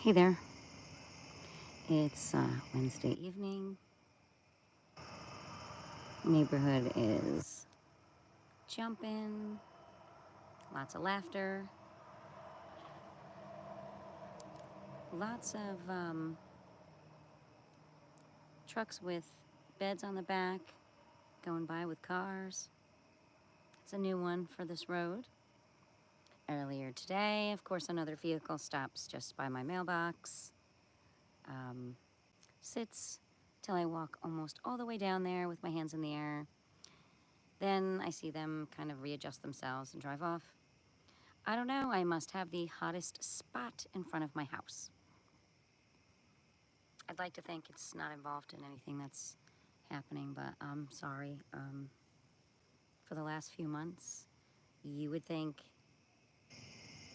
Hey there. It's Wednesday evening. Neighborhood is jumping, lots of laughter, lots of trucks with beds on the back going by with cars. It's a new one for this road. Earlier today, of course, another vehicle stops just by my mailbox, sits till I walk almost all the way down there with my hands in the air. Then I see them kind of readjust themselves and drive off. I don't know, I must have the hottest spot in front of my house. I'd like to think it's not involved in anything that's happening, but I'm sorry. For the last few months, you would think,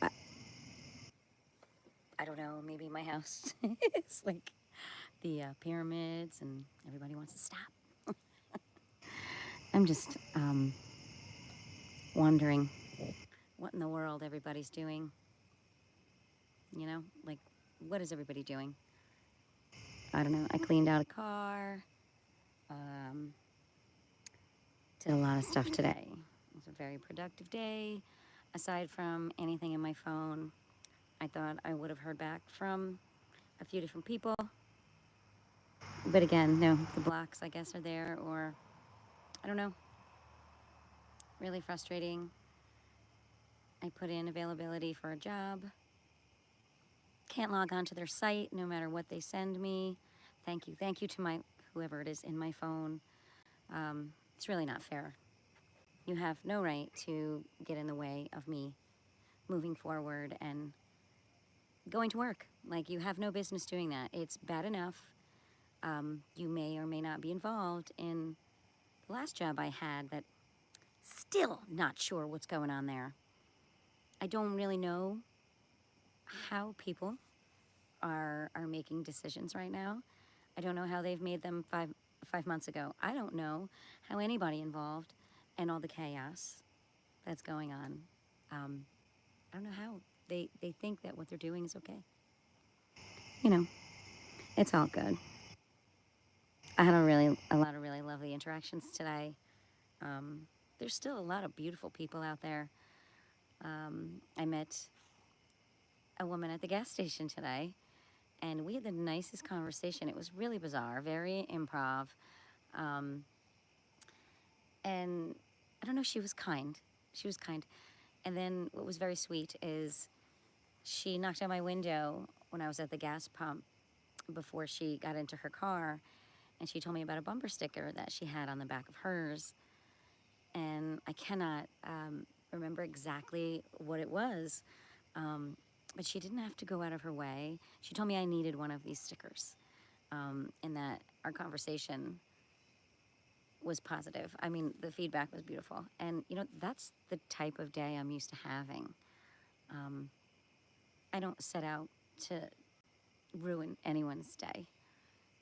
I, I don't know, maybe my house is like the pyramids and everybody wants to stop. I'm just wondering what in the world everybody's doing. You know, like, what is everybody doing? I don't know. I cleaned out a car. Did a lot of stuff today. It was a very productive day. Aside from anything in my phone, I thought I would have heard back from a few different people. But again, no, the blocks, I guess, are there, or I don't know. Really frustrating. I put in availability for a job. Can't log on to their site no matter what they send me. Thank you. Thank you to my whoever it is in my phone. It's really not fair. You have no right to get in the way of me moving forward and going to work. Like, you have no business doing that. It's bad enough. You may or may not be involved in the last job I had that still not sure what's going on there. I don't really know how people are making decisions right now. I don't know how they've made them five months ago. I don't know how anybody involved and all the chaos that's going on. I don't know how they think that what they're doing is okay. You know, it's all good. I had a lot of really lovely interactions today. There's still a lot of beautiful people out there. I met a woman at the gas station today, and we had the nicest conversation. It was really bizarre, very improv. Um, and I don't know, she was kind. She was kind. And then what was very sweet is she knocked on my window when I was at the gas pump before she got into her car, and she told me about a bumper sticker that she had on the back of hers. And I cannot remember exactly what it was, but she didn't have to go out of her way. She told me I needed one of these stickers, and that our conversation was positive. I mean, the feedback was beautiful. And, you know, that's the type of day I'm used to having. I don't set out to ruin anyone's day.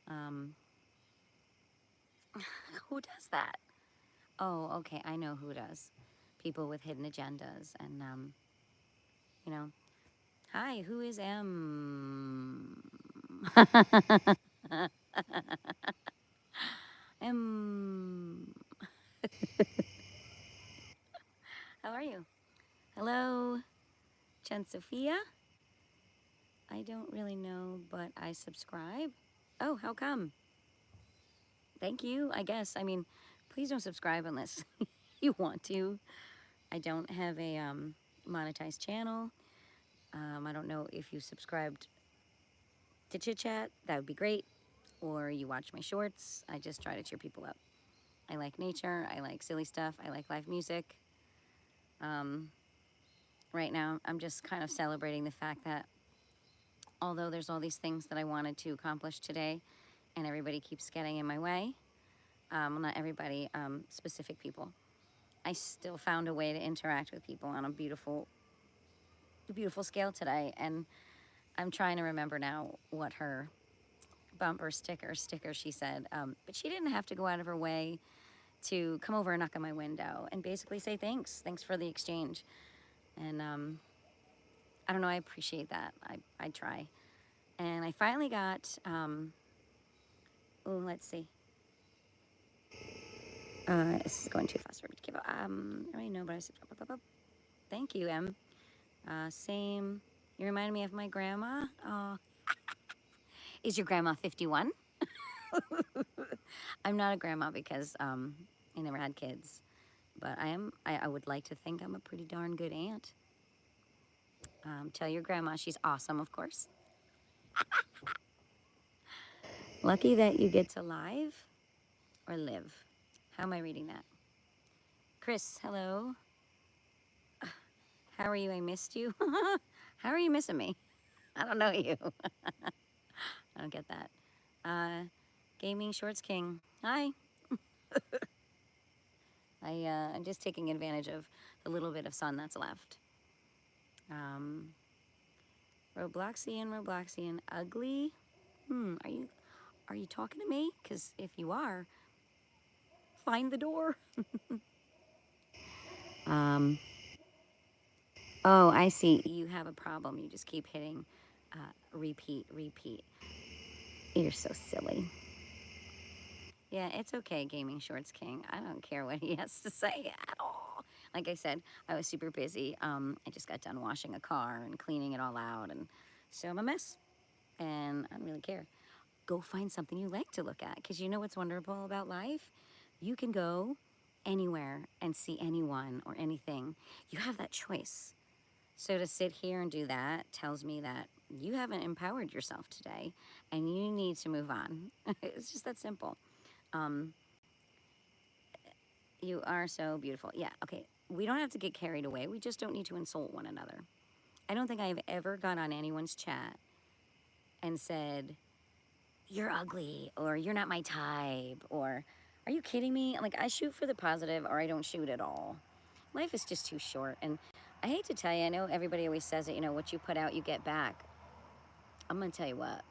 Um, who does that? Oh, okay, I know who does. People with hidden agendas. And, you know, hi, who is M? M. How are you? Hello, Chen Sophia? I don't really know, but I subscribe. Oh, how come? Thank you, I guess. I mean, please don't subscribe unless you want to. I don't have a monetized channel. I don't know if you subscribed to Chit Chat. That would be great. Or you watch my shorts. I just try to cheer people up. I like nature. I like silly stuff. I like live music. Right now, I'm just kind of celebrating the fact that although there's all these things that I wanted to accomplish today, and everybody keeps getting in my way, well, not everybody, specific people, I still found a way to interact with people on a beautiful scale today. And I'm trying to remember now what her bumper sticker she said, but she didn't have to go out of her way to come over and knock on my window and basically say thanks for the exchange. And I don't know, I appreciate that. I try. And I finally got, let's see. This is going too fast for me to keep up. I already know, but I said, thank you, Em. Same. You remind me of my grandma. Is your grandma 51? I'm not a grandma because I never had kids, but I would like to think I'm a pretty darn good aunt. Tell your grandma she's awesome, of course. Lucky that you get to live or live. How am I reading that? Chris, hello. How are you? I missed you. How are you missing me? I don't know you. I don't get that. Gaming Shorts King. Hi. I'm just taking advantage of the little bit of sun that's left. Robloxian, ugly. Are you talking to me? Because if you are, find the door. Oh, I see. You have a problem. You just keep hitting repeat. You're so silly. Yeah, it's okay, Gaming Shorts King. I don't care what he has to say at all. Like I said, I was super busy. I just got done washing a car and cleaning it all out, and so I'm a mess. And I don't really care. Go find something you like to look at, because you know what's wonderful about life? You can go anywhere and see anyone or anything. You have that choice. So to sit here and do that tells me that you haven't empowered yourself today and you need to move on. It's just that simple. You are so beautiful. Yeah, okay. We don't have to get carried away. We just don't need to insult one another. I don't think I've ever got on anyone's chat and said, you're ugly, or you're not my type, or are you kidding me? Like, I shoot for the positive or I don't shoot at all. Life is just too short. And I hate to tell you, I know everybody always says it, you know, what you put out, you get back. I'm going to tell you what.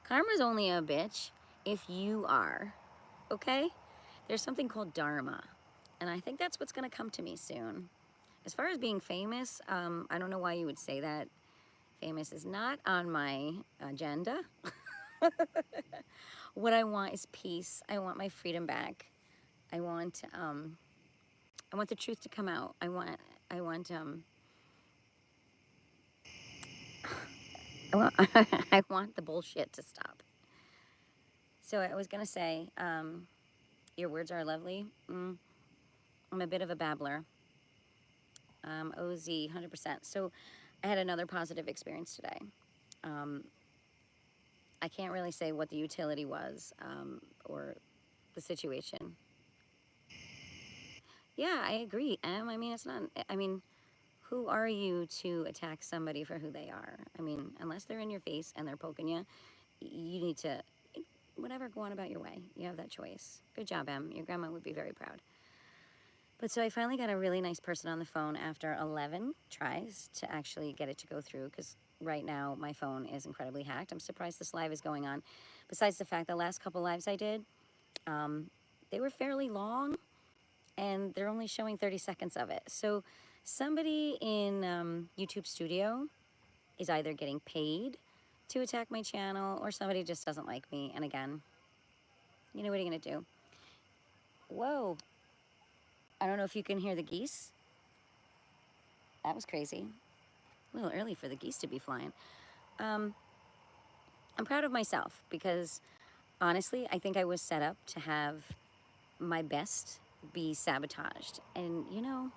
Karma's only a bitch if you are, okay? There's something called dharma. And I think that's what's going to come to me soon. As far as being famous, I don't know why you would say that. Famous is not on my agenda. What I want is peace. I want my freedom back. I want the truth to come out. I want I want I want the bullshit to stop. So I was gonna say, your words are lovely. I'm a bit of a babbler. OZ, 100%. So I had another positive experience today. I can't really say what the utility was or the situation. Yeah, I agree, Em. I mean, it's not, I mean, who are you to attack somebody for who they are? I mean, unless they're in your face and they're poking you, you need to, whatever, go on about your way. You have that choice. Good job, Em. Your grandma would be very proud. But so I finally got a really nice person on the phone after 11 tries to actually get it to go through, because right now my phone is incredibly hacked. I'm surprised this live is going on. Besides the fact the last couple lives I did, they were fairly long and they're only showing 30 seconds of it. So somebody in YouTube Studio is either getting paid to attack my channel or somebody just doesn't like me. And again, you know, what are you gonna do? Whoa. I don't know if you can hear the geese. That was crazy. A little early for the geese to be flying. I'm proud of myself because honestly, I think I was set up to have my best be sabotaged. And you know,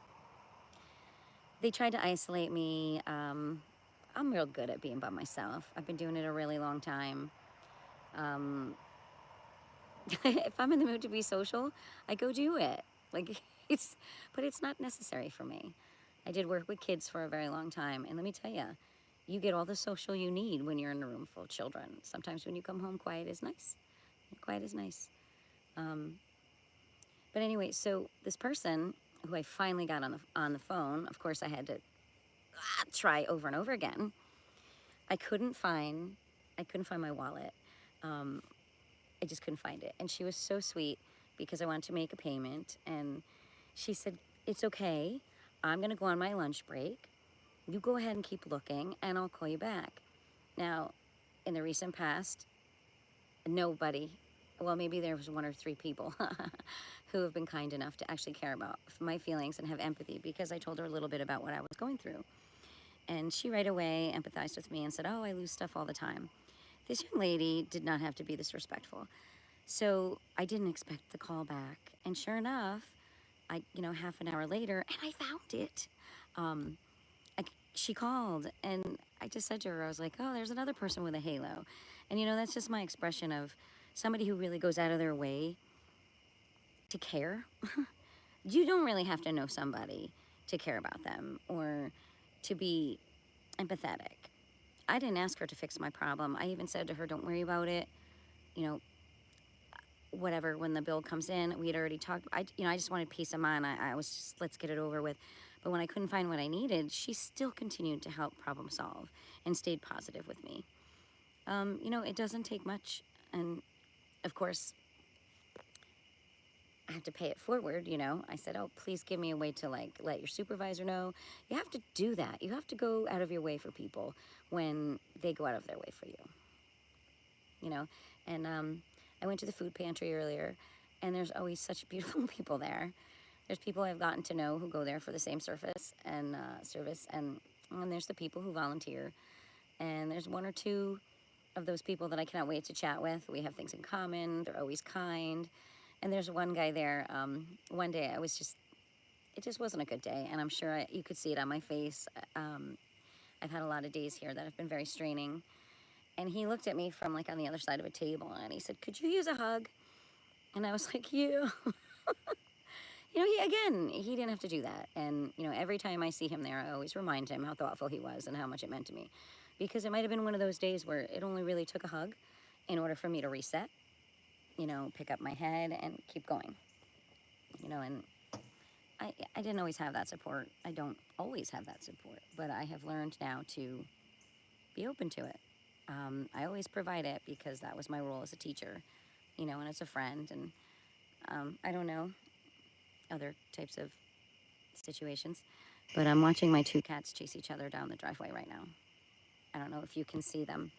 they tried to isolate me. I'm real good at being by myself. I've been doing it a really long time. If I'm in the mood to be social, I go do it. Like but it's not necessary for me. I did work with kids for a very long time, and let me tell you, you get all the social you need when you're in a room full of children. Sometimes when you come home, quiet is nice. Quiet is nice. But anyway, so this person who I finally got on the phone, of course I had to try over and over again. I couldn't find my wallet. I just couldn't find it. And she was so sweet because I wanted to make a payment. And she said, it's okay. I'm going to go on my lunch break. You go ahead and keep looking, and I'll call you back. Now, in the recent past, nobody, well, maybe there was one or three people who have been kind enough to actually care about my feelings and have empathy, because I told her a little bit about what I was going through. And she right away empathized with me and said, oh, I lose stuff all the time. This young lady did not have to be this respectful. So I didn't expect the call back. And sure enough, half an hour later, and I found it. Um, she called, and I just said to her, I was like, oh, there's another person with a halo. And, that's just my expression of somebody who really goes out of their way to care. You don't really have to know somebody to care about them or to be empathetic. I didn't ask her to fix my problem. I even said to her, don't worry about it. You know, whatever, when the bill comes in, we had already talked. I just wanted peace of mind. I was just, let's get it over with. But when I couldn't find what I needed, she still continued to help problem solve and stayed positive with me. It doesn't take much. And of course, I have to pay it forward. I said, oh, please give me a way to let your supervisor know. You have to do that. You have to go out of your way for people when they go out of their way for you. And I went to the food pantry earlier, and there's always such beautiful people there. There's people I've gotten to know who go there for the same service, and there's the people who volunteer, and there's one or two of those people that I cannot wait to chat with. We have things in common. They're always kind. And there's one guy there. One day it just wasn't a good day, and I'm sure you could see it on my face. I've had a lot of days here that have been very straining. And he looked at me from on the other side of a table, and he said, could you use a hug? And I was like, you. He didn't have to do that. And, every time I see him there, I always remind him how thoughtful he was and how much it meant to me. Because it might have been one of those days where it only really took a hug in order for me to reset, pick up my head and keep going. And I didn't always have that support. I don't always have that support, but I have learned now to be open to it. I always provide it because that was my role as a teacher, and as a friend. And I don't know other types of situations, but I'm watching my two cats chase each other down the driveway right now. I don't know if you can see them.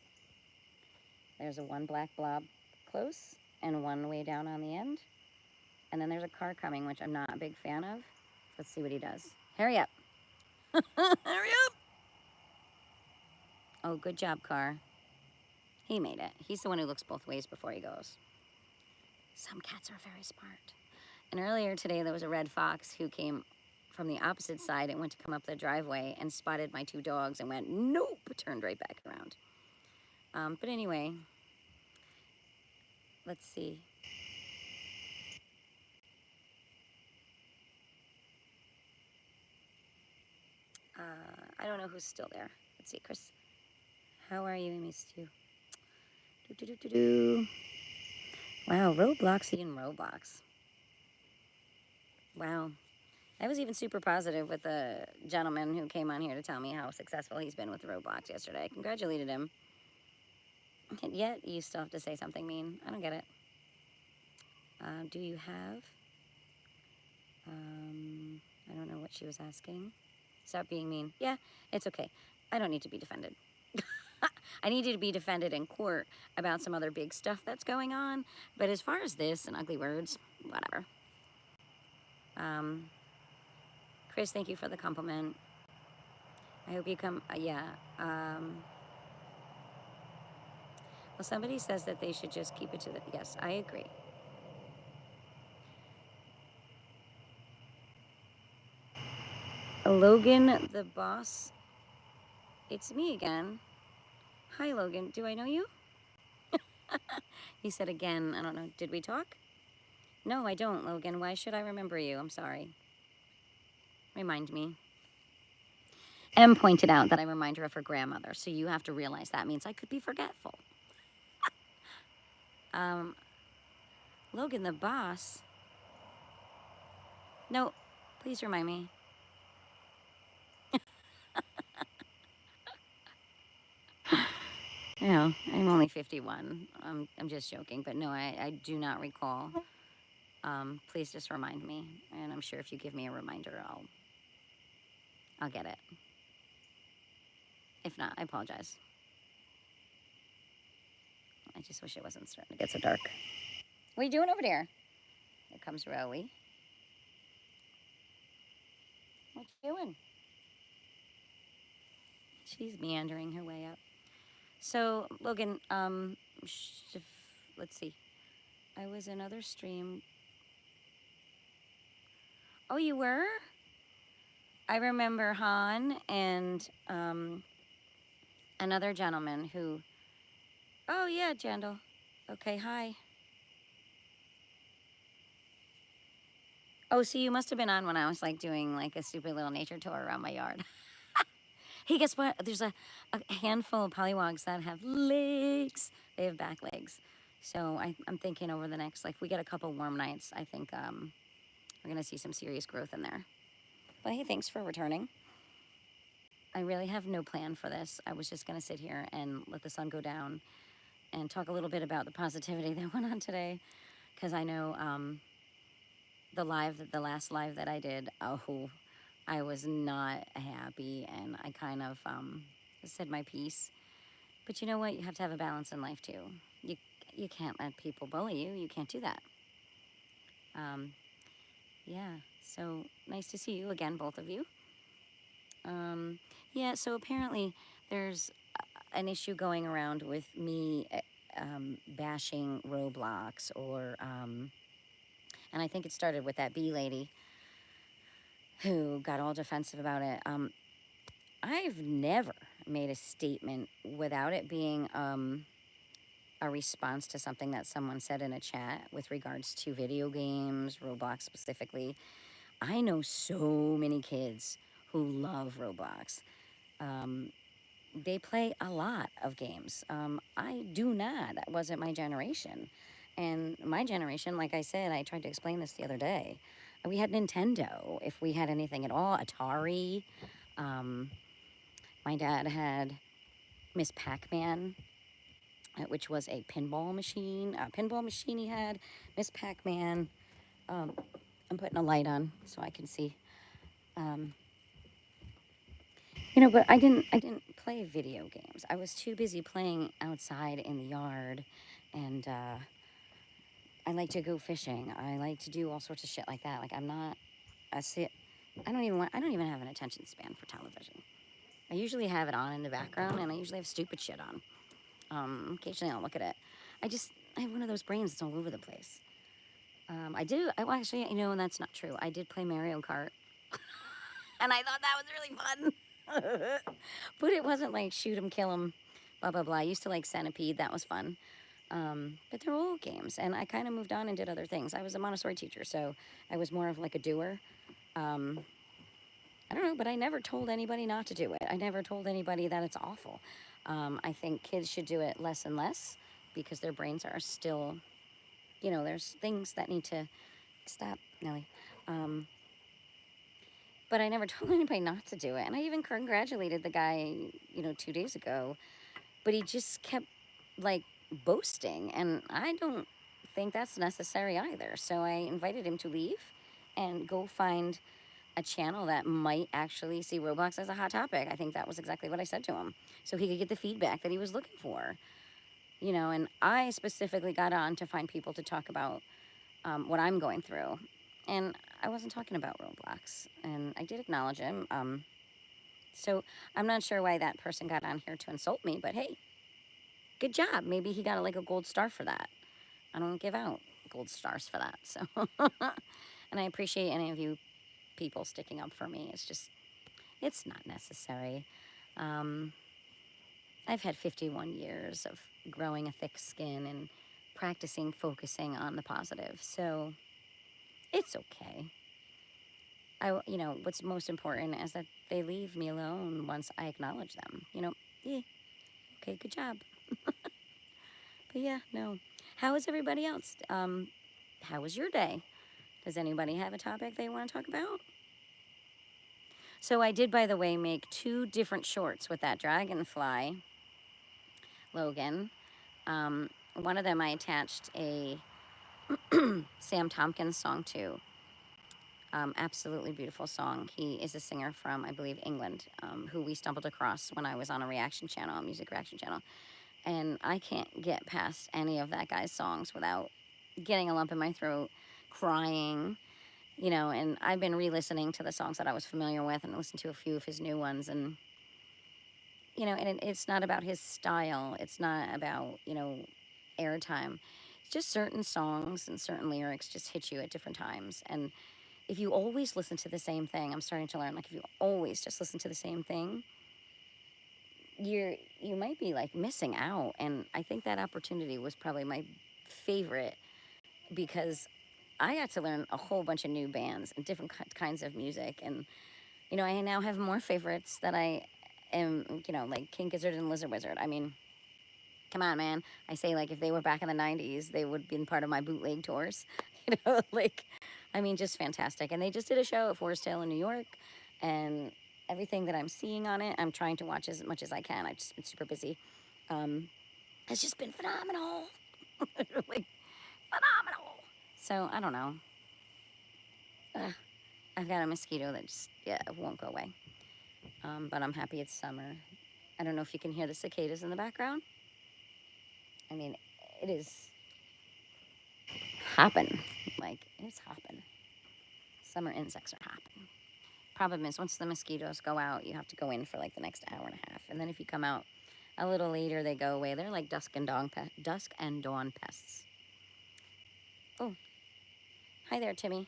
There's a one black blob close and one way down on the end. And then there's a car coming, which I'm not a big fan of. Let's see what he does. Hurry up. Hurry up. Oh, good job, car. He made it. He's the one who looks both ways before he goes. Some cats are very smart. And earlier today, there was a red fox who came from the opposite side and went to come up the driveway and spotted my two dogs and went, nope, turned right back around. But anyway, let's see. I don't know who's still there. Let's see, Chris. How are you? I missed you. Wow, Robloxy and Roblox. Wow. I was even super positive with the gentleman who came on here to tell me how successful he's been with Roblox yesterday. I congratulated him. And yet, you still have to say something mean. I don't get it. Do you have? I don't know what she was asking. Stop being mean. Yeah, it's okay. I don't need to be defended. I need you to be defended in court about some other big stuff that's going on. But as far as this and ugly words, whatever. Chris, thank you for the compliment. I hope you come. Well, somebody says that they should just keep it to the. Yes, I agree. Logan, the boss. It's me again. Hi, Logan. Do I know you? He said again. I don't know. Did we talk? No, I don't, Logan. Why should I remember you? I'm sorry. Remind me. Em pointed out that I remind her of her grandmother, so you have to realize that means I could be forgetful. Logan, the boss. No, please remind me. I'm only 51. I'm just joking, but no, I do not recall. Please just remind me, and I'm sure if you give me a reminder, I'll get it. If not, I apologize. I just wish it wasn't starting to get so dark. What are you doing over there? Here comes Rowie. What you doing? She's meandering her way up. So, Logan, let's see. I was in another stream. Oh, you were? I remember Han and another gentleman who. Oh, yeah, Jandal. Okay, hi. Oh, see, you must have been on when I was like doing like a stupid little nature tour around my yard. Hey, guess what? There's a handful of polywogs that have legs. They have back legs. So I'm thinking over the next, like, we get a couple warm nights, I think we're going to see some serious growth in there. But hey, thanks for returning. I really have no plan for this. I was just going to sit here and let the sun go down and talk a little bit about the positivity that went on today. Because I know the last live that I did, oh, I was not happy, and I kind of said my piece. But you know what? You have to have a balance in life too. You can't let people bully you. You can't do that. Yeah. So nice to see you again, both of you. Yeah. So apparently there's an issue going around with me bashing Roblox, or and I think it started with that bee lady who got all defensive about it. I've never made a statement without it being a response to something that someone said in a chat with regards to video games, Roblox specifically. I know so many kids who love Roblox. They play a lot of games. I do not. That wasn't my generation. And my generation, like I said, I tried to explain this the other day. We had Nintendo, if we had anything at all, Atari. Um, my dad had Miss Pac-Man, which was a pinball machine. A pinball machine he had, Miss Pac-Man. I'm putting a light on so I can see. But I didn't play video games. I was too busy playing outside in the yard, and I like to go fishing. I like to do all sorts of shit like that. Like, I'm not I sit. I don't even have an attention span for television. I usually have it on in the background, and I usually have stupid shit on. Occasionally I'll look at it. I have one of those brains that's all over the place. Well, actually, that's not true. I did play Mario Kart, and I thought that was really fun. But it wasn't like shoot 'em, kill 'em, blah blah blah. I used to like Centipede. That was fun. But they're old games, and I kind of moved on and did other things. I was a Montessori teacher, so I was more of like a doer. I don't know, but I never told anybody not to do it. I never told anybody that it's awful. I think kids should do it less and less because their brains are still, there's things that need to stop, Nelly. But I never told anybody not to do it. And I even congratulated the guy, 2 days ago. But he just kept, like, boasting. And I don't think that's necessary either. So I invited him to leave and go find a channel that might actually see Roblox as a hot topic. I think that was exactly what I said to him. So he could get the feedback that he was looking for. And I specifically got on to find people to talk about what I'm going through. And I wasn't talking about Roblox. And I did acknowledge him. So I'm not sure why that person got on here to insult me, but hey, good job. Maybe he got like a gold star for that. I don't give out gold stars for that. So, and I appreciate any of you people sticking up for me. It's not necessary. I've had 51 years of growing a thick skin and practicing focusing on the positive. So it's okay. What's most important is that they leave me alone once I acknowledge them. Yeah, okay, good job. But yeah, no. How is everybody else? How was your day? Does anybody have a topic they want to talk about? So I did, by the way, make 2 different shorts with that dragonfly, Logan. One of them I attached a Sam Tompkins song to. Absolutely beautiful song. He is a singer from, I believe, England, who we stumbled across when I was on a reaction channel, a music reaction channel. And I can't get past any of that guy's songs without getting a lump in my throat, crying, and I've been re-listening to the songs that I was familiar with and listened to a few of his new ones. And, it's not about his style. It's not about, airtime. It's just certain songs and certain lyrics just hit you at different times. And if you always listen to the same thing, I'm starting to learn, like, if you always just listen to the same thing, you might be like missing out. And I think that opportunity was probably my favorite, because I got to learn a whole bunch of new bands and different kinds of music. And I now have more favorites that I am, like King Gizzard and Lizard Wizard. I mean, come on, man. I say, like, if they were back in the 90s, they would have been part of my bootleg tours. Like, I mean, just fantastic. And they just did a show at Forest Hill in New York, and everything that I'm seeing on it, I'm trying to watch as much as I can. I've just been super busy. It's just been phenomenal. Like, phenomenal. So, I don't know. I've got a mosquito that just, won't go away. But I'm happy it's summer. I don't know if you can hear the cicadas in the background. I mean, it is hopping. Like, it's hopping. Summer insects are hopping. Problem is, once the mosquitoes go out, you have to go in for like the next hour and a half. And then if you come out a little later, they go away. They're like dusk and dawn pests. Oh, hi there, Timmy.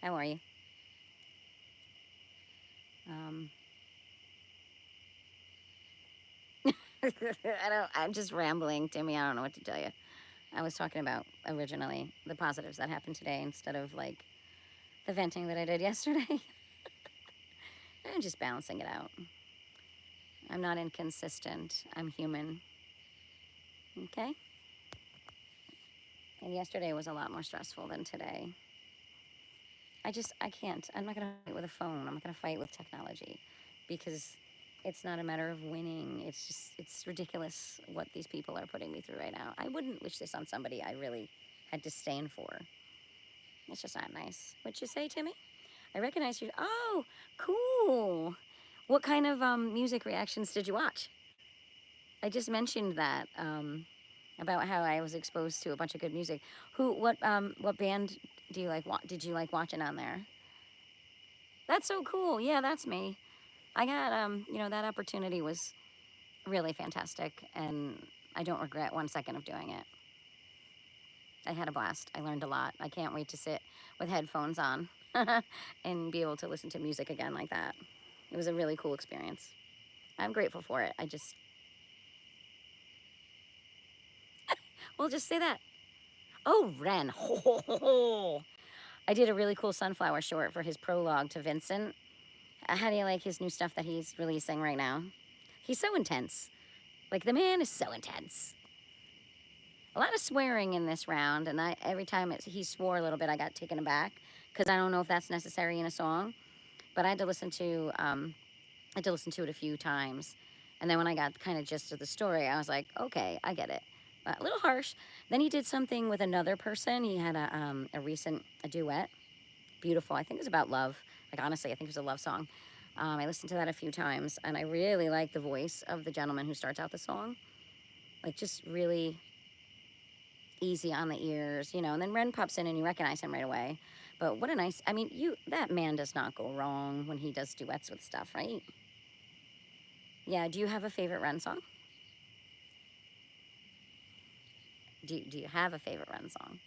How are you? Um, I'm just rambling, Timmy. I don't know what to tell you. I was talking about originally the positives that happened today instead of like the venting that I did yesterday. I'm just balancing it out. I'm not inconsistent. I'm human. Okay? And yesterday was a lot more stressful than today. I can't. I'm not going to fight with a phone. I'm not going to fight with technology, because it's not a matter of winning. It's ridiculous what these people are putting me through right now. I wouldn't wish this on somebody I really had disdain for. It's just not nice. What'd you say, Timmy? I recognize you. Oh, cool. What kind of music reactions did you watch? I just mentioned that about how I was exposed to a bunch of good music. What band do you like? Did you like watching on there? That's so cool. Yeah, that's me. I got that opportunity was really fantastic, and I don't regret 1 second of doing it. I had a blast. I learned a lot. I can't wait to sit with headphones on and be able to listen to music again like that. It was a really cool experience. I'm grateful for it. We'll just say that. Oh, Ren. Ho, ho, ho, ho. I did a really cool sunflower short for his prologue to Vincent. How do you like his new stuff that he's releasing right now? He's so intense. Like, the man is so intense. A lot of swearing in this round, and every time he swore a little bit, I got taken aback, because I don't know if that's necessary in a song. But I had to listen to it a few times, and then when I got kind of gist of the story, I was like, okay, I get it. A little harsh. Then he did something with another person. He had a duet. Beautiful. I think it was about love. Like, honestly, I think it was a love song. I listened to that a few times, and I really like the voice of the gentleman who starts out the song. Like, just really easy on the ears, and then Ren pops in and you recognize him right away. But what a nice, I mean, that man does not go wrong when he does duets with stuff, right? Yeah, do you have a favorite Ren song? Do you have a favorite Ren song?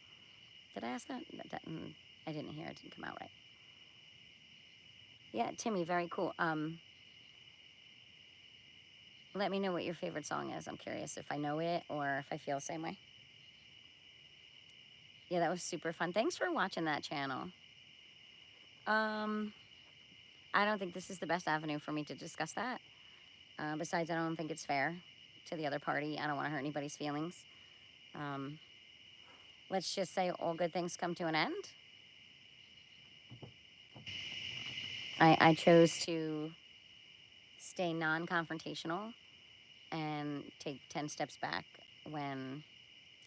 Did I ask that? I didn't hear it. Didn't come out right. Yeah, Timmy, very cool. Let me know what your favorite song is. I'm curious if I know it or if I feel the same way. Yeah, that was super fun. Thanks for watching that channel. I don't think this is the best avenue for me to discuss that. Besides, I don't think it's fair to the other party. I don't want to hurt anybody's feelings. Let's just say all good things come to an end. I chose to stay non-confrontational and take 10 steps back when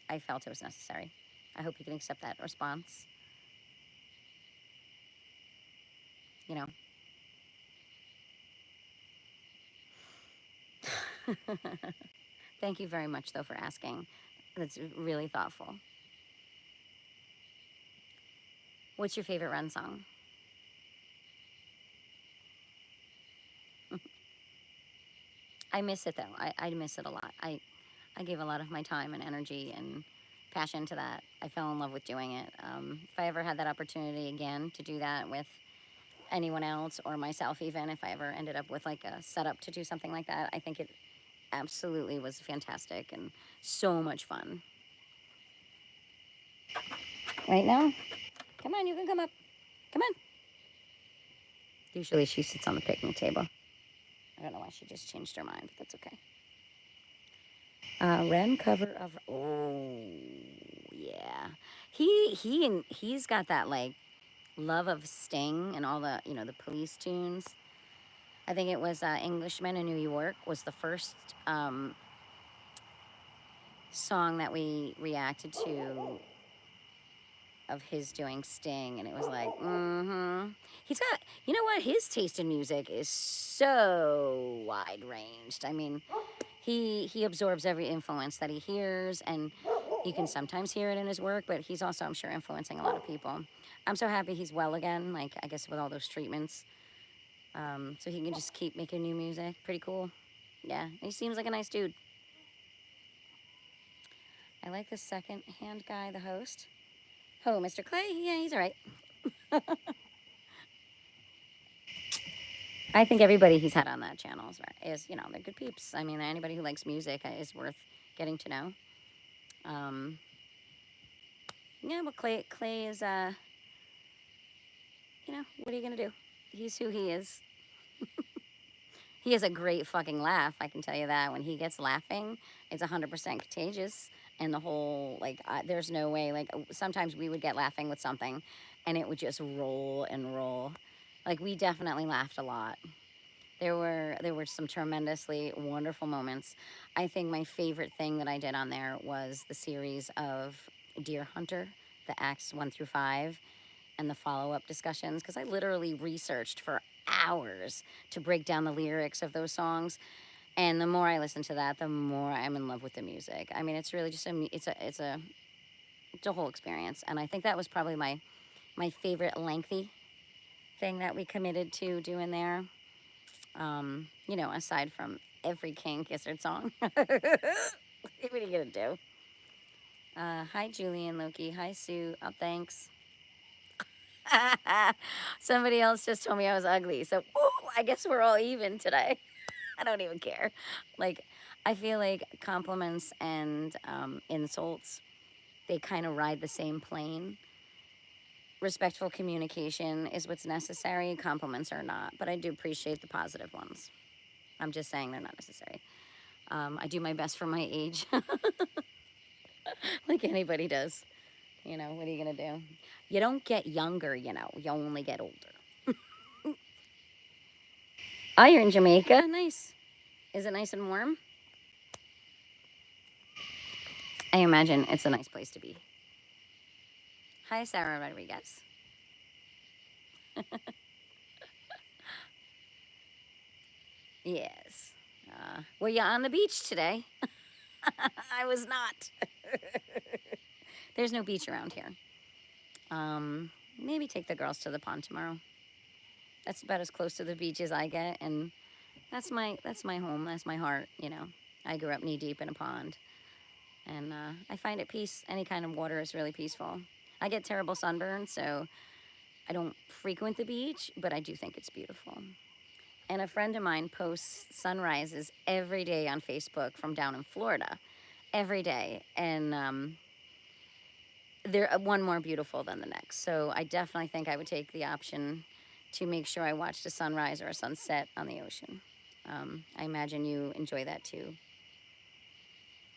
I felt it was necessary. I hope you can accept that response. You know. Thank you very much, though, for asking. That's really thoughtful. What's your favorite Run song? I miss it, though. I miss it a lot. I gave a lot of my time and energy and passion to that. I fell in love with doing it. If I ever had that opportunity again to do that with anyone else or myself, even if I ever ended up with like a setup to do something like that, I think it absolutely was fantastic and so much fun. Right now? Come on, you can come up. Come on. Usually she sits on the picnic table. I don't know why she just changed her mind, but that's okay. Ren cover of yeah, he's got that like love of Sting and all the the Police tunes. I think it was Englishman in New York was the first song that we reacted to of his doing Sting, and it was like, He's got, you know what? His taste in music is so wide ranged. I mean, he absorbs every influence that he hears, and you can sometimes hear it in his work, but he's also, I'm sure, influencing a lot of people. I'm so happy he's well again, like, I guess with all those treatments. So he can just keep making new music. Pretty cool. Yeah, he seems like a nice dude. I like the second hand guy, the host. Oh, Mr. Clay? Yeah, he's all right. I think everybody he's had on that channel is, they're good peeps. I mean, anybody who likes music is worth getting to know. Um, yeah, but Clay is, what are you gonna do? He's who he is. He has a great fucking laugh. I can tell you that when he gets laughing, it's 100% contagious. And the whole like, there's no way. Like sometimes we would get laughing with something, and it would just roll and roll. Like we definitely laughed a lot. There were some tremendously wonderful moments. I think my favorite thing that I did on there was the series of Deer Hunter, the acts 1 through 5, and the follow-up discussions, because I literally researched for hours to break down the lyrics of those songs. And the more I listen to that, the more I'm in love with the music. I mean, it's really just it's a whole experience, and I think that was probably my favorite lengthy thing that we committed to doing there. Aside from every King Gizzard song. What are you gonna do? Hi, Julian Loki. Hi, Sue. Oh, thanks. Somebody else just told me I was ugly, so I guess we're all even today. I don't even care. Like, I feel like compliments and insults, they kind of ride the same plane. Respectful communication is what's necessary. Compliments are not, but I do appreciate the positive ones. I'm just saying they're not necessary. I do my best for my age, like anybody does. What are you going to do? You don't get younger, you only get older. Oh, you're in Jamaica? Nice. Is it nice and warm? I imagine it's a nice place to be. Hi, Sarah Rodriguez. Yes. Were you on the beach today? I was not. There's no beach around here. Maybe take the girls to the pond tomorrow. That's about as close to the beach as I get, and that's my home. That's my heart. I grew up knee deep in a pond, and I find it peace. Any kind of water is really peaceful. I get terrible sunburn, so I don't frequent the beach, but I do think it's beautiful. And a friend of mine posts sunrises every day on Facebook from down in Florida, every day, and they're one more beautiful than the next. So I definitely think I would take the option to make sure I watched a sunrise or a sunset on the ocean. I imagine you enjoy that too.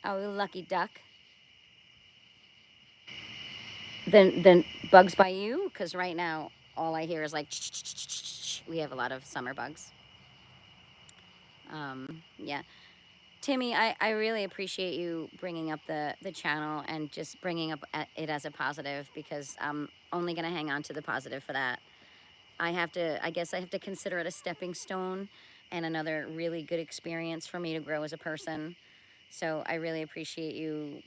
Oh, lucky duck. Then bugs by you? Because right now all I hear is like we have a lot of summer bugs. Yeah. Timmy, I really appreciate you bringing up the channel and just bringing up it as a positive, because I'm only going to hang on to the positive for that. I guess I have to consider it a stepping stone and another really good experience for me to grow as a person. So I really appreciate you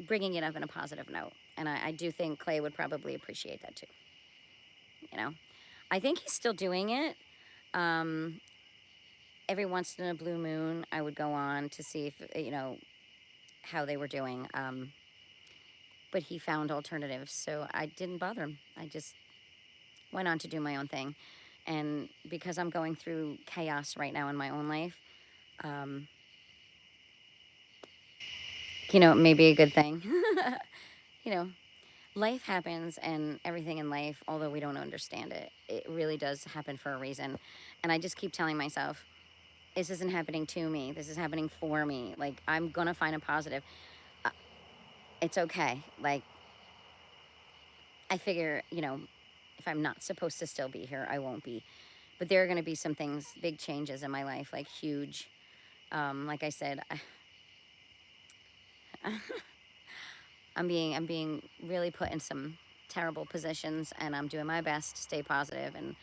bringing it up in a positive note. And I do think Clay would probably appreciate that too. You know, I think he's still doing it. Um, every once in a blue moon, I would go on to see if, how they were doing. But he found alternatives, so I didn't bother him. I just went on to do my own thing. And because I'm going through chaos right now in my own life, um, it may be a good thing. you know, Life happens, and everything in life, although we don't understand it, it really does happen for a reason. And I just keep telling myself, this isn't happening to me. This is happening for me. Like, I'm going to find a positive. Uh, it's okay. Like, I figure, if I'm not supposed to still be here, I won't be. But there are going to be some things, big changes in my life, like huge. Like I said, I'm being really put in some terrible positions, and I'm doing my best to stay positive and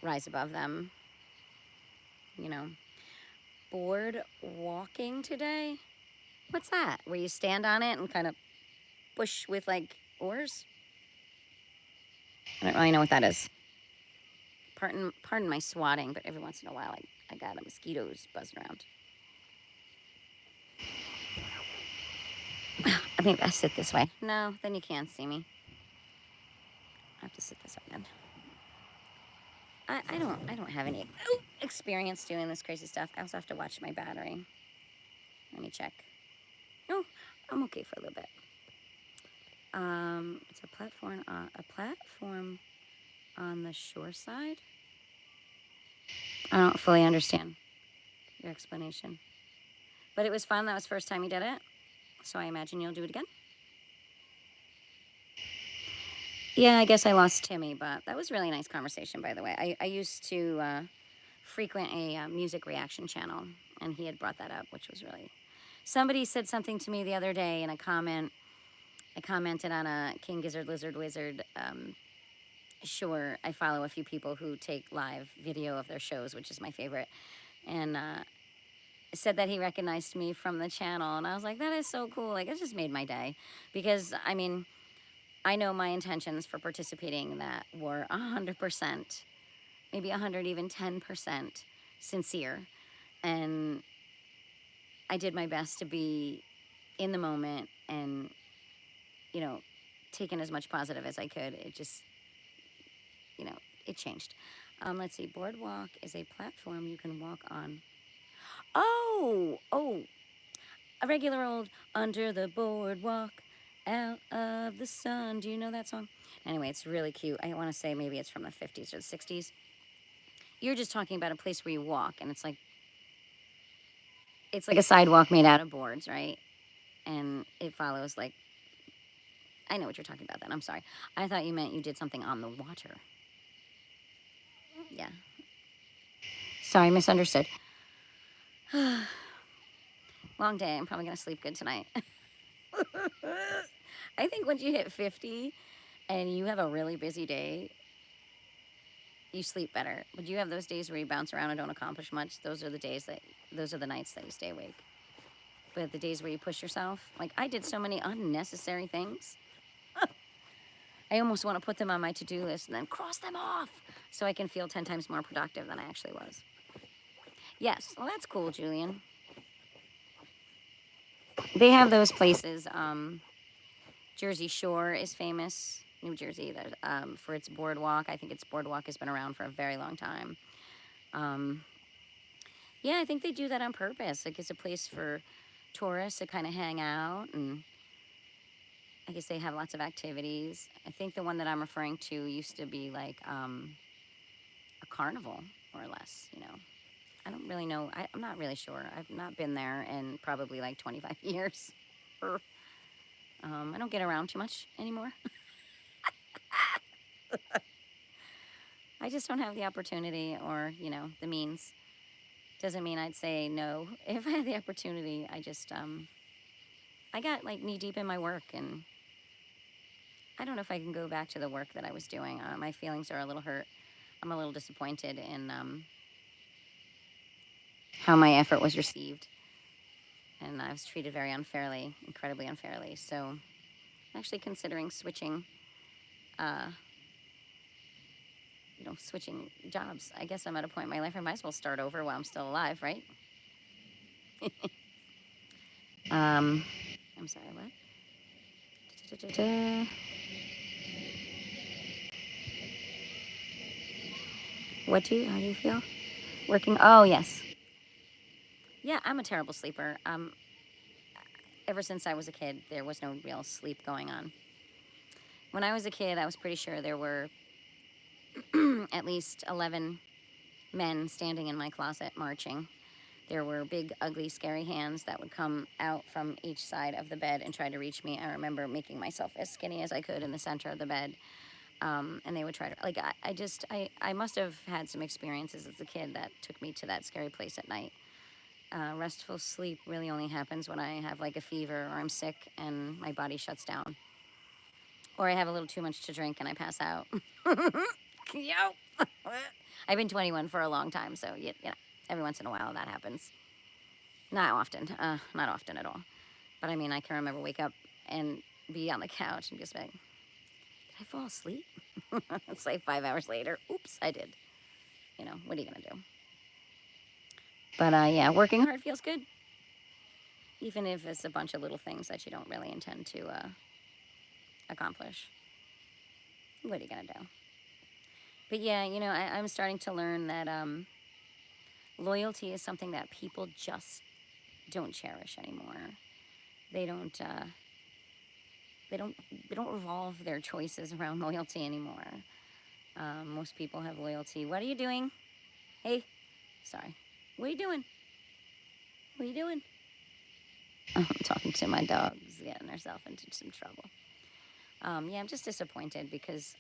rise above them. You know, Board walking today. What's that? Where you stand on it and kind of push with like oars? I don't really know what that is. Pardon my swatting, but every once in a while I got mosquitoes buzzing around. I think I sit this way. No, then you can't see me. I have to sit this way then. I don't have any experience doing this crazy stuff. I also have to watch my battery. Let me check. Oh, I'm okay for a little bit. It's a platform on the shore side. I don't fully understand your explanation, but it was fun. That was the first time you did it, so I imagine you'll do it again. Yeah, I guess I lost Timmy, but that was a really nice conversation, by the way. I used to frequent a music reaction channel, and he had brought that up, which was really... Somebody said something to me the other day in a comment. I commented on a King Gizzard Lizard Wizard. Sure, I follow a few people who take live video of their shows, which is my favorite, and said that he recognized me from the channel, and I was like, that is so cool. Like, it just made my day, because I know my intentions for participating in that were 100%, maybe 100, even 10% sincere. And I did my best to be in the moment and, take in as much positive as I could. It just, it changed. Let's see. Boardwalk is a platform you can walk on. Oh, a regular old under the boardwalk, out of the sun. Do you know that song? Anyway, it's really cute. I want to say maybe it's from the 50s or the 60s. You're just talking about a place where you walk, and it's like a sidewalk made out of boards, right? And it follows like... I know what you're talking about then. I'm sorry. I thought you meant you did something on the water. Yeah. Sorry, misunderstood. Long day. I'm probably going to sleep good tonight. I think once you hit 50 and you have a really busy day, you sleep better. But you have those days where you bounce around and don't accomplish much. Those are the nights that you stay awake. But the days where you push yourself, like I did so many unnecessary things. I almost want to put them on my to-do list and then cross them off so I can feel 10 times more productive than I actually was. Yes, well, that's cool, Julian. They have those places. Jersey Shore is famous, New Jersey, for its boardwalk. I think its boardwalk has been around for a very long time. Yeah, I think they do that on purpose. Like, it's a place for tourists to kind of hang out, and I guess they have lots of activities. I think the one that I'm referring to used to be like a carnival, more or less, I don't really know. I'm not really sure. I've not been there in probably like 25 years. I don't get around too much anymore. I just don't have the opportunity or, the means. Doesn't mean I'd say no if I had the opportunity. I got like knee deep in my work, and I don't know if I can go back to the work that I was doing. My feelings are a little hurt. I'm a little disappointed in how my effort was received, and I was treated very unfairly, incredibly unfairly. So I'm actually considering switching, uh, switching jobs. I guess I'm at a point in my life I might as well start over while I'm still alive, right? um, I'm sorry, what? Da-da-da-da. How do you feel? Working, oh, yes. Yeah, I'm a terrible sleeper. Ever since I was a kid, there was no real sleep going on. When I was a kid, I was pretty sure there were at least 11 men standing in my closet marching. There were big, ugly, scary hands that would come out from each side of the bed and try to reach me. I remember making myself as skinny as I could in the center of the bed. And they would try to, like, I must have had some experiences as a kid that took me to that scary place at night. Restful sleep really only happens when I have like a fever or I'm sick and my body shuts down. Or I have a little too much to drink and I pass out. Yo! I've been 21 for a long time, so every once in a while that happens. Not often at all. But I mean, I can remember wake up and be on the couch and just be like, did I fall asleep? It's like 5 hours later. Oops, I did. What are you gonna do? But yeah, working hard feels good. Even if it's a bunch of little things that you don't really intend to accomplish. What are you gonna do? But yeah, I'm starting to learn that loyalty is something that people just don't cherish anymore. They don't. They don't. They don't revolve their choices around loyalty anymore. Most people have loyalty. What are you doing? Hey, sorry. What are you doing? What are you doing? I'm talking to my dog, who's getting herself into some trouble. Yeah, I'm just disappointed because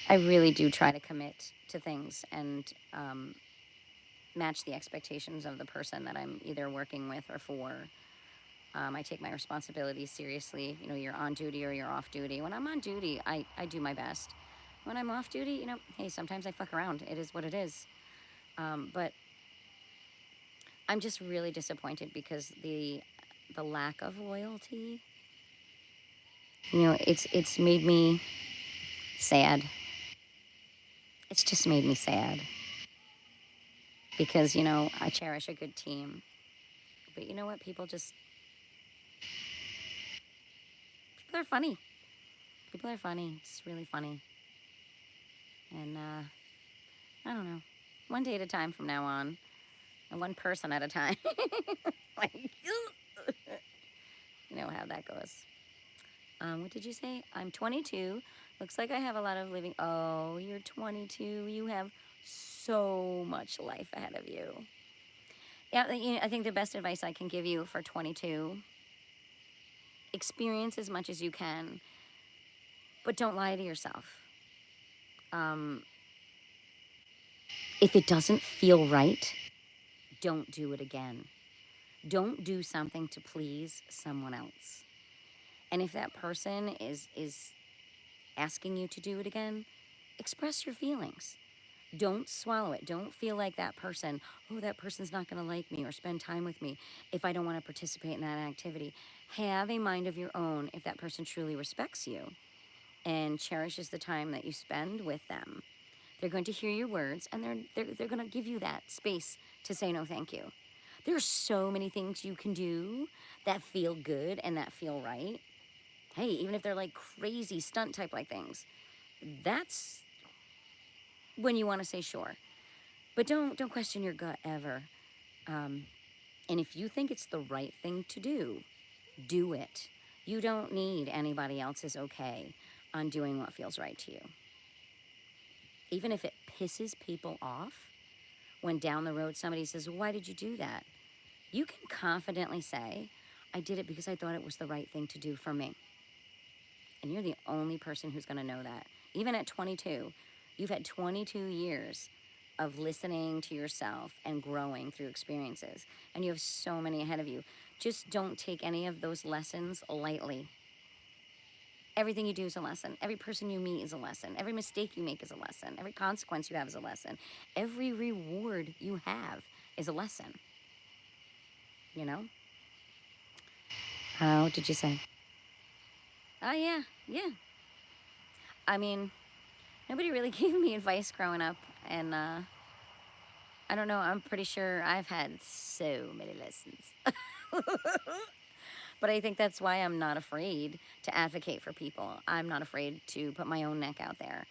I really do try to commit to things and match the expectations of the person that I'm either working with or for. I take my responsibilities seriously. You're on duty or you're off duty. When I'm on duty, I do my best. When I'm off duty, hey, sometimes I fuck around. It is what it is. But I'm just really disappointed because the lack of loyalty, it's made me sad. It's just made me sad because I cherish a good team. But you know what? People are funny. People are funny. It's really funny. And I don't know. One day at a time from now on, and one person at a time. Like, you know how that goes. What did you say? I'm 22. Looks like I have a lot of living. Oh, you're 22. You have so much life ahead of you. Yeah, I think the best advice I can give you for 22, experience as much as you can, but don't lie to yourself. If it doesn't feel right, don't do it again. Don't do something to please someone else. And if that person is asking you to do it again, express your feelings. Don't swallow it. Don't feel like that person's not going to like me or spend time with me if I don't want to participate in that activity. Have a mind of your own if that person truly respects you and cherishes the time that you spend with them. They're going to hear your words and they're going to give you that space to say no thank you. There are so many things you can do that feel good and that feel right. Hey, even if they're like crazy stunt type like things, that's when you want to say sure. But don't question your gut ever. And if you think it's the right thing to do it. You don't need anybody else's okay on doing what feels right to you. Even if it pisses people off, when down the road somebody says, why did you do that? You can confidently say, I did it because I thought it was the right thing to do for me. And you're the only person who's going to know that. Even at 22, you've had 22 years of listening to yourself and growing through experiences. And you have so many ahead of you. Just don't take any of those lessons lightly. Everything you do is a lesson. Every person you meet is a lesson. Every mistake you make is a lesson. Every consequence you have is a lesson. Every reward you have is a lesson. You know? How did you say? Oh, yeah, yeah. I mean, nobody really gave me advice growing up. And I don't know, I'm pretty sure I've had so many lessons. But I think that's why I'm not afraid to advocate for people. I'm not afraid to put my own neck out there.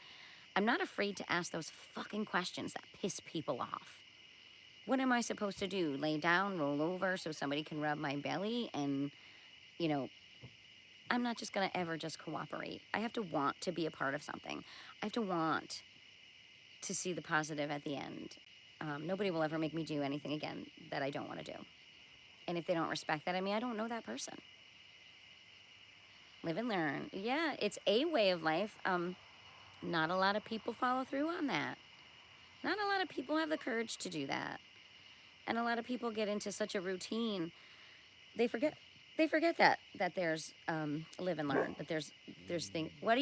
I'm not afraid to ask those fucking questions that piss people off. What am I supposed to do? Lay down, roll over so somebody can rub my belly? And, you know, I'm not just going to ever just cooperate. I have to want to be a part of something. I have to want to see the positive at the end. Nobody will ever make me do anything again that I don't want to do. And if they don't respect that in me, I don't know that person. Live and learn. Yeah, it's a way of life. Not a lot of people follow through on that. Not a lot of people have the courage to do that. And a lot of people get into such a routine, they forget that there's live and learn, that there's things. What?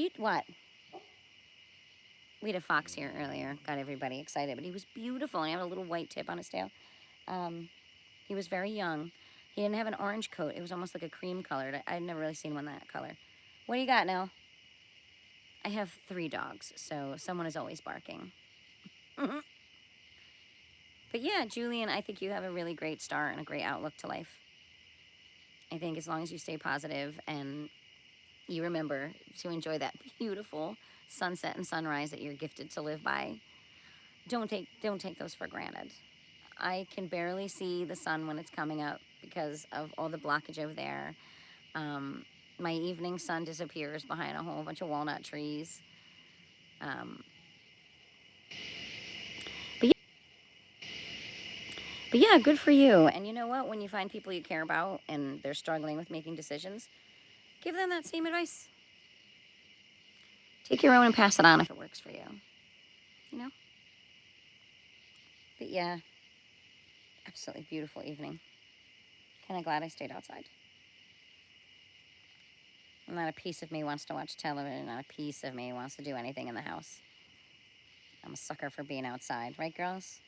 We had a fox here earlier, got everybody excited, but he was beautiful and he had a little white tip on his tail. He was very young. He didn't have an orange coat. It was almost like a cream colored. I'd never really seen one that color. What do you got now? I have 3 dogs, so someone is always barking. But yeah, Julian, I think you have a really great start and a great outlook to life. I think as long as you stay positive and you remember to enjoy that beautiful sunset and sunrise that you're gifted to live by, don't take those for granted. I can barely see the sun when it's coming up because of all the blockage over there. My evening sun disappears behind a whole bunch of walnut trees. But yeah, good for you. And you know what? When you find people you care about and they're struggling with making decisions, give them that same advice. Take your own and pass it on if it works for you. You know? But yeah, absolutely beautiful evening. Kind of glad I stayed outside. Not a piece of me wants to watch television. Not a piece of me wants to do anything in the house. I'm a sucker for being outside. Right, girls?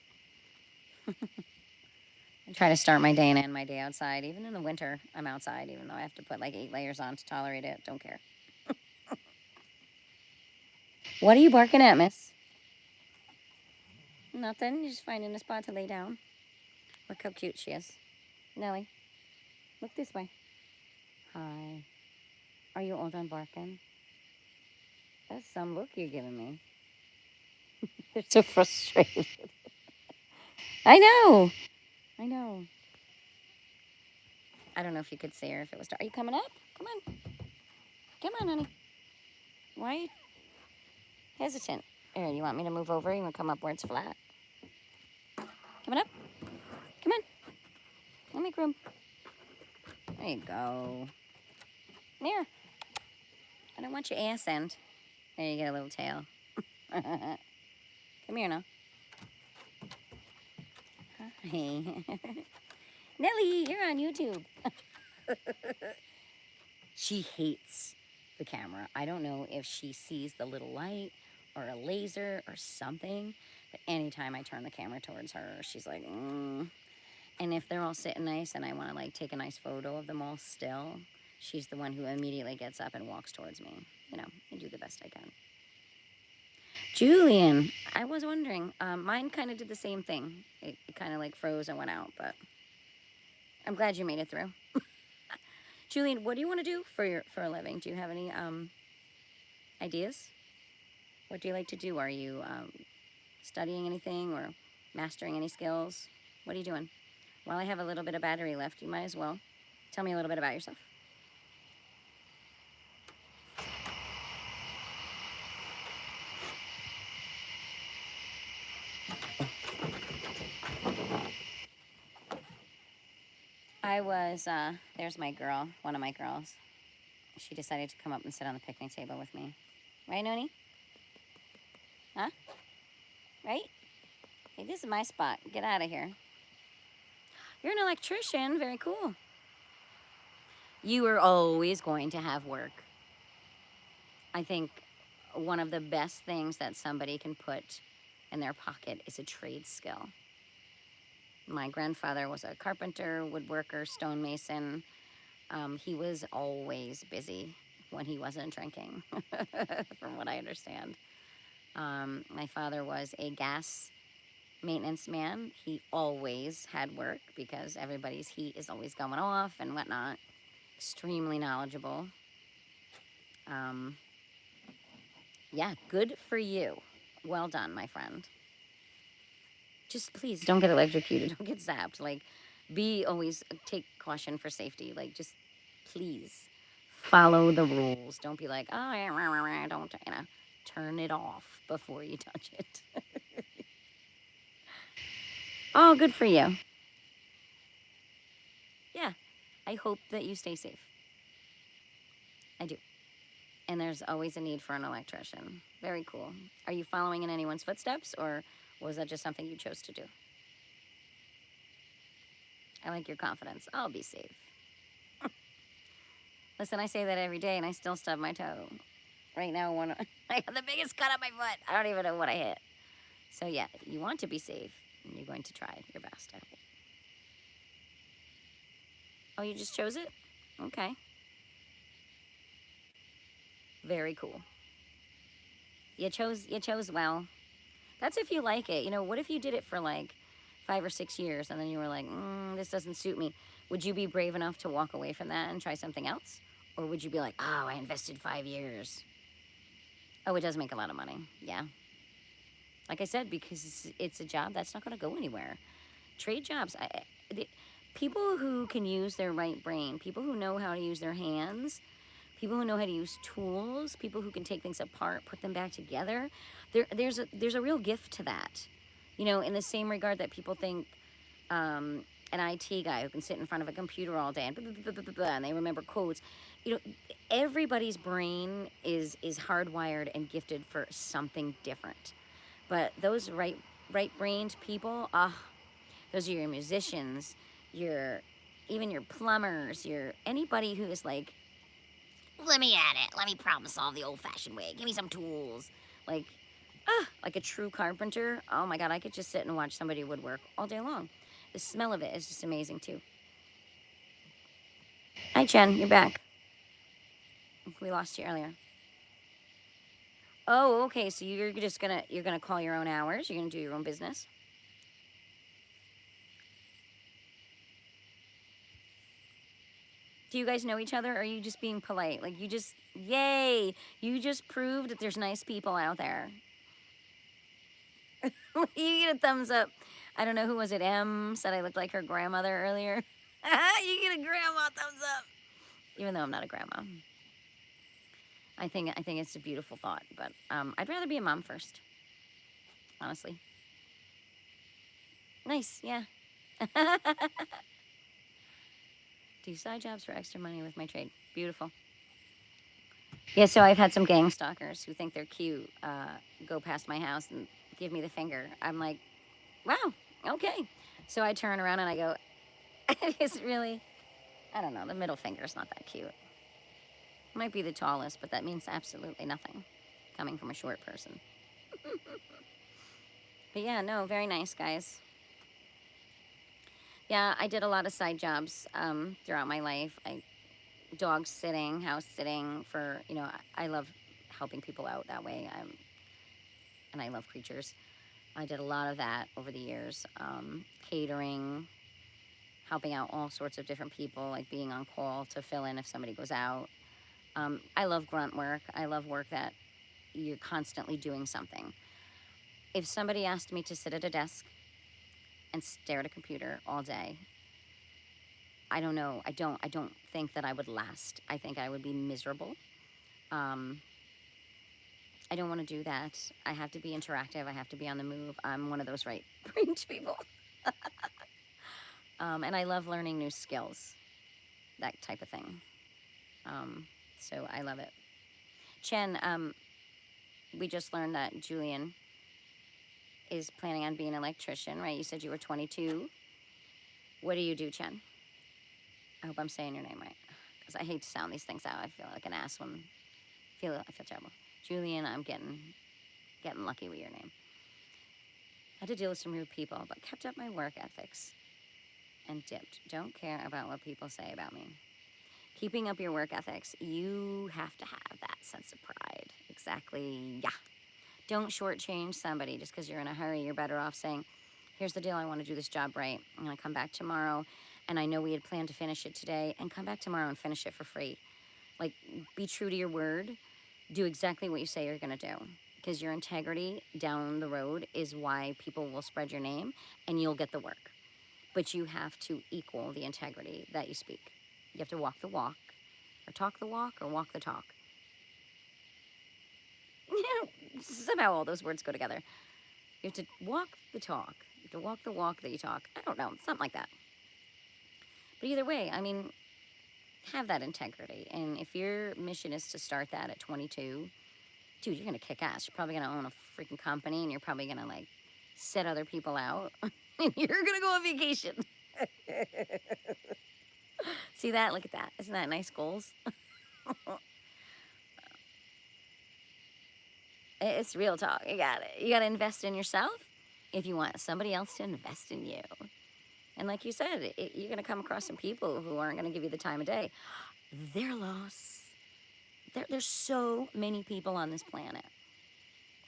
I try to start my day and end my day outside. Even in the winter, I'm outside, even though I have to put like 8 layers on to tolerate it. Don't care. What are you barking at, miss? Nothing. You're just finding a spot to lay down. Look how cute she is. Nellie, look this way. Hi. Are you all done barking? That's some look you're giving me. They're so frustrated. I know. I know. I don't know if you could see her if it was dark. Are you coming up? Come on. Come on, honey. Why are you hesitant? Here, you want me to move over? You want to come up where it's flat? Coming up? Come on. Let me groom. There you go. Come here. I don't want your ass end. There you get a little tail. Come here now. Hi. Nellie, you're on YouTube. She hates the camera. I don't know if she sees the little light or a laser or something, but anytime I turn the camera towards her, she's like, And if they're all sitting nice and I want to like take a nice photo of them all still, she's the one who immediately gets up and walks towards me. You know, I do the best I can. Julian, I was wondering, mine kind of did the same thing. It kind of like froze and went out, but I'm glad you made it through. Julian, what do you want to do for a living? Do you have any ideas? What do you like to do? Are you studying anything or mastering any skills? What are you doing? While I have a little bit of battery left, you might as well tell me a little bit about yourself. I was, there's my girl, one of my girls. She decided to come up and sit on the picnic table with me. Right, Noni? Huh? Right? Hey, this is my spot. Get out of here. You're an electrician. Very cool. You are always going to have work. I think one of the best things that somebody can put in their pocket is a trade skill. My grandfather was a carpenter, woodworker, stonemason. He was always busy when he wasn't drinking, from what I understand. My father was a gas maintenance man. He always had work because everybody's heat is always going off and whatnot. Extremely knowledgeable. Um, yeah, good for you. Well done, my friend. Just please don't get electrocuted, don't get zapped. Like, be always take caution for safety. Like, just please follow the rules. Don't be like, oh, yeah, don't, turn it off before you touch it. Oh, good for you. Yeah, I hope that you stay safe. I do. And there's always a need for an electrician. Very cool. Are you following in anyone's footsteps, or was that just something you chose to do? I like your confidence. I'll be safe. Listen, I say that every day, and I still stub my toe. Right now, I got the biggest cut on my foot. I don't even know what I hit. So yeah, you want to be safe, and you're going to try your best, I hope. Oh, you just chose it? Okay. Very cool. You chose well. That's if you like it. What if you did it for like 5 or 6 years and then you were like, this doesn't suit me? Would you be brave enough to walk away from that and try something else? Or would you be like, oh, I invested 5 years? Oh, it does make a lot of money. Yeah. Like I said, because it's a job that's not going to go anywhere. Trade jobs, people who can use their right brain, people who know how to use their hands, people who know how to use tools, people who can take things apart, put them back together. There's a real gift to that. In the same regard that people think an IT guy who can sit in front of a computer all day and blah, blah, blah, blah, blah, and they remember codes. Everybody's brain is hardwired and gifted for something different. But those right-brained people, those are your musicians, even your plumbers, anybody who is like, let me at it. Let me problem solve the old-fashioned way. Give me some tools. Like a true carpenter. Oh my God, I could just sit and watch somebody woodwork all day long. The smell of it is just amazing too. Hi, Jen, you're back. We lost you earlier. Oh, okay. So you're gonna call your own hours. You're gonna do your own business. Do you guys know each other, or are you just being polite? Like, yay! You just proved that there's nice people out there. You get a thumbs up. I don't know, who was it? M said I looked like her grandmother earlier. You get a grandma thumbs up. Even though I'm not a grandma. I think it's a beautiful thought, but I'd rather be a mom first, honestly. Nice, yeah. Do side jobs for extra money with my trade. Beautiful. Yeah, so I've had some gang stalkers who think they're cute go past my house and give me the finger. I'm like, wow, okay. So I turn around and I go, is it really? I don't know, the middle finger's not that cute. Might be the tallest, but that means absolutely nothing coming from a short person. But yeah, no, very nice, guys. Yeah, I did a lot of side jobs throughout my life. Dog sitting, house sitting for, I love helping people out that way. And I love creatures. I did a lot of that over the years. Catering, helping out all sorts of different people, like being on call to fill in if somebody goes out. I love grunt work. I love work that you're constantly doing something. If somebody asked me to sit at a desk and stare at a computer all day, I don't know. I don't think that I would last. I think I would be miserable. I don't want to do that. I have to be interactive. I have to be on the move. I'm one of those right-brained people. And I love learning new skills, that type of thing. So I love it. Chen, we just learned that Julian is planning on being an electrician, right? You said you were 22. What do you do, Chen? I hope I'm saying your name right, because I hate to sound these things out. I feel like an ass when I feel terrible. Julian, I'm getting lucky with your name. Had to deal with some rude people, but kept up my work ethics and dipped. Don't care about what people say about me. Keeping up your work ethics, you have to have that sense of pride. Exactly, yeah. Don't shortchange somebody just because you're in a hurry. You're better off saying, here's the deal, I want to do this job right. I'm going to come back tomorrow, and I know we had planned to finish it today, and come back tomorrow and finish it for free. Like, be true to your word. Do exactly what you say you're going to do. Because your integrity down the road is why people will spread your name, and you'll get the work. But you have to equal the integrity that you speak. You have to walk the walk, or talk the walk, or walk the talk. Somehow all those words go together. You have to walk the talk. You have to walk the walk that you talk. I don't know, something like that. But either way, I mean, have that integrity. And if your mission is to start that at 22, dude, you're going to kick ass. You're probably going to own a freaking company, and you're probably going to, like, set other people out. And you're going to go on vacation. See that? Look at that. Isn't that nice goals? It's real talk. You got it. You got to invest in yourself if you want somebody else to invest in you. And like you said, you're going to come across some people who aren't going to give you the time of day. They're lost. There's so many people on this planet.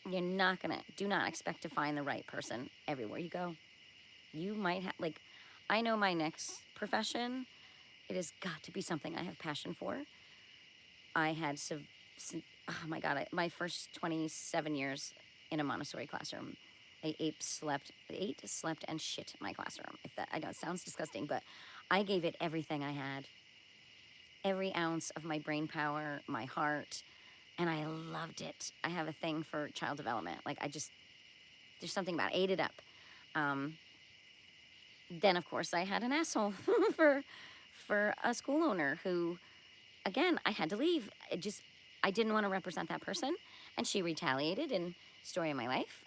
You're not going to, do not expect to find the right person everywhere you go. You might have, like, I know my next profession, it has got to be something I have passion for. I had, oh my God, my first 27 years in a Montessori classroom, I ate, slept, and shit in my classroom. If that, I know it sounds disgusting, but I gave it everything I had. Every ounce of my brain power, my heart, and I loved it. I have a thing for child development. Like, there's something about it. Ate it up. Then, of course, I had an asshole for a school owner who, again, I had to leave. I didn't want to represent that person, and she retaliated, and story of my life.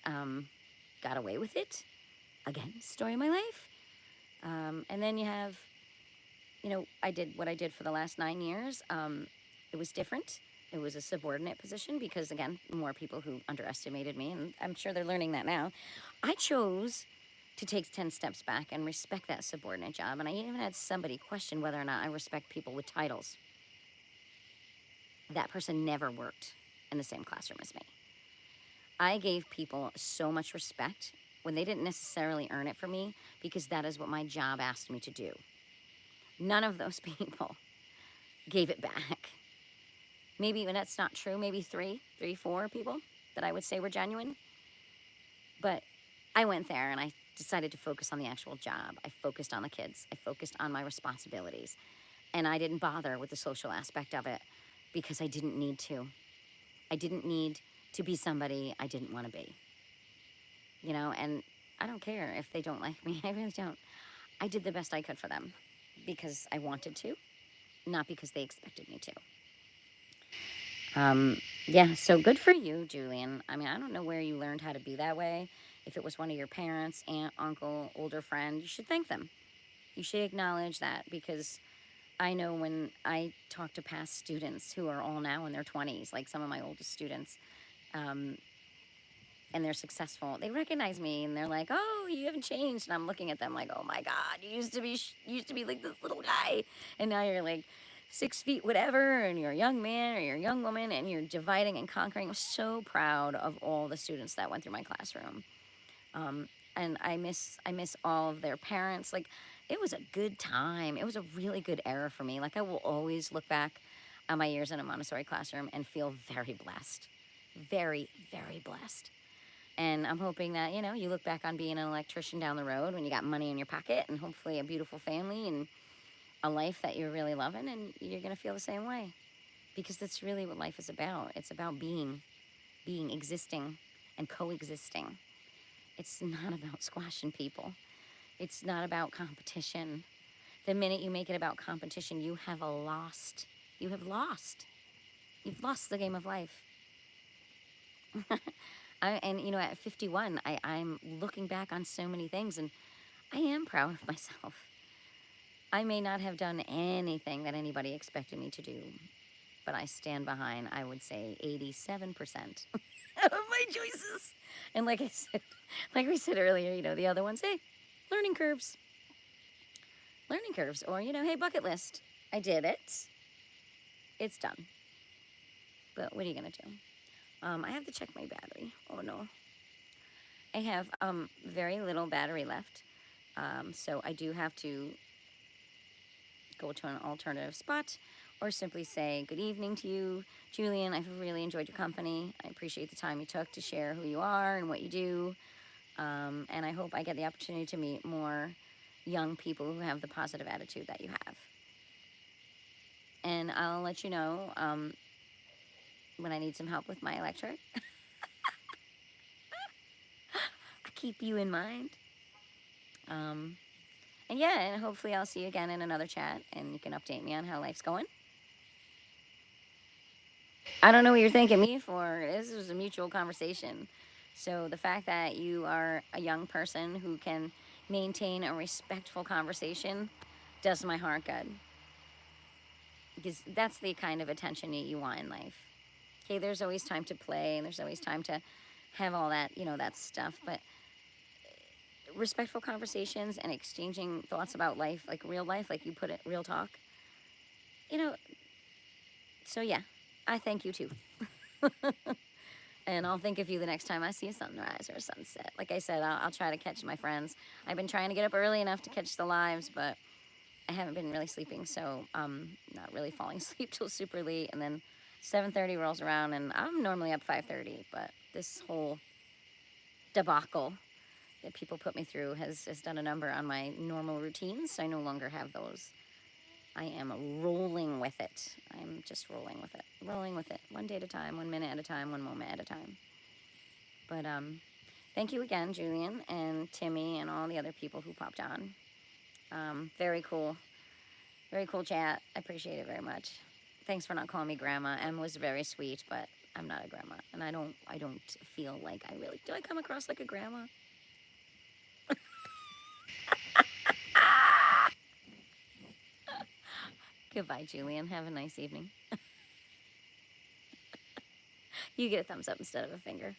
Got away with it. Again, story of my life. And then you have, I did what I did for the last 9 years. It was different. It was a subordinate position because, again, more people who underestimated me, and I'm sure they're learning that now. I chose to take 10 steps back and respect that subordinate job, and I even had somebody question whether or not I respect people with titles. That person never worked in the same classroom as me. I gave people so much respect when they didn't necessarily earn it for me because that is what my job asked me to do. None of those people gave it back. Maybe, when that's not true, maybe three, four people that I would say were genuine. But I went there and I decided to focus on the actual job. I focused on the kids. I focused on my responsibilities. And I didn't bother with the social aspect of it because I didn't need to. I didn't need to be somebody I didn't want to be. And I don't care if they don't like me. I really don't. I did the best I could for them because I wanted to, not because they expected me to. Yeah, so good for you, Julian. I mean, I don't know where you learned how to be that way. If it was one of your parents, aunt, uncle, older friend, you should thank them. You should acknowledge that because I know when I talk to past students who are all now in their 20s, like some of my oldest students, and they're successful, they recognize me and they're like, oh, you haven't changed. And I'm looking at them like, oh my God, you used to be like this little guy. And now you're like 6 feet whatever, and you're a young man or you're a young woman, and you're dividing and conquering. I'm so proud of all the students that went through my classroom. And I miss all of their parents. Like, it was a good time. It was a really good era for me. Like, I will always look back on my years in a Montessori classroom and feel very blessed. Very, very blessed. And I'm hoping that, you look back on being an electrician down the road when you got money in your pocket and hopefully a beautiful family and a life that you're really loving, and you're going to feel the same way. Because that's really what life is about. It's about being, existing, and coexisting. It's not about squashing people. It's not about competition. The minute you make it about competition, you have lost. You have lost. You've lost the game of life. And you know, at 51, I'm looking back on so many things, and I am proud of myself. I may not have done anything that anybody expected me to do, but I stand behind, I would say, 87% of my choices. And like I said, like we said earlier, you know, the other ones, hey, learning curves, learning curves, or, you know, hey, bucket list. I did it. It's done. But what are you going to do? I have to check my battery. Oh no. I have very little battery left. So I do have to go to an alternative spot or simply say good evening to you, Julian. I've really enjoyed your company. I appreciate the time you took to share who you are and what you do. And I hope I get the opportunity to meet more young people who have the positive attitude that you have. And I'll let you know when I need some help with my electric. I keep you in mind. Um, and yeah, and hopefully I'll see you again in another chat and you can update me on how life's going. I don't know what you're thanking me for. This was a mutual conversation. So the fact that you are a young person who can maintain a respectful conversation does my heart good. Because that's the kind of attention you want in life. Okay, there's always time to play and there's always time to have all that, you know, that stuff. But respectful conversations and exchanging thoughts about life, like you put it, real talk, you know, so yeah, I thank you too. And I'll think of you the next time I see a sunrise or a sunset. Like I said, I'll try to catch my friends. I've been trying to get up early enough to catch the lives, but I haven't been really sleeping, so not really falling asleep till super late. And then 7:30 rolls around, and I'm normally up 5:30. But this whole debacle that people put me through has done a number on my normal routines. So I no longer have those. I am rolling with it. I'm just rolling with it, one day at a time, 1 minute at a time, one moment at a time. But thank you again, Julian and Timmy and all the other people who popped on. Very cool chat. I appreciate it very much. Thanks for not calling me grandma. Em was very sweet, but I'm not a grandma, and I don't feel like I really do. I come across like a grandma. Goodbye, Julian. Have a nice evening. You get a thumbs up instead of a finger.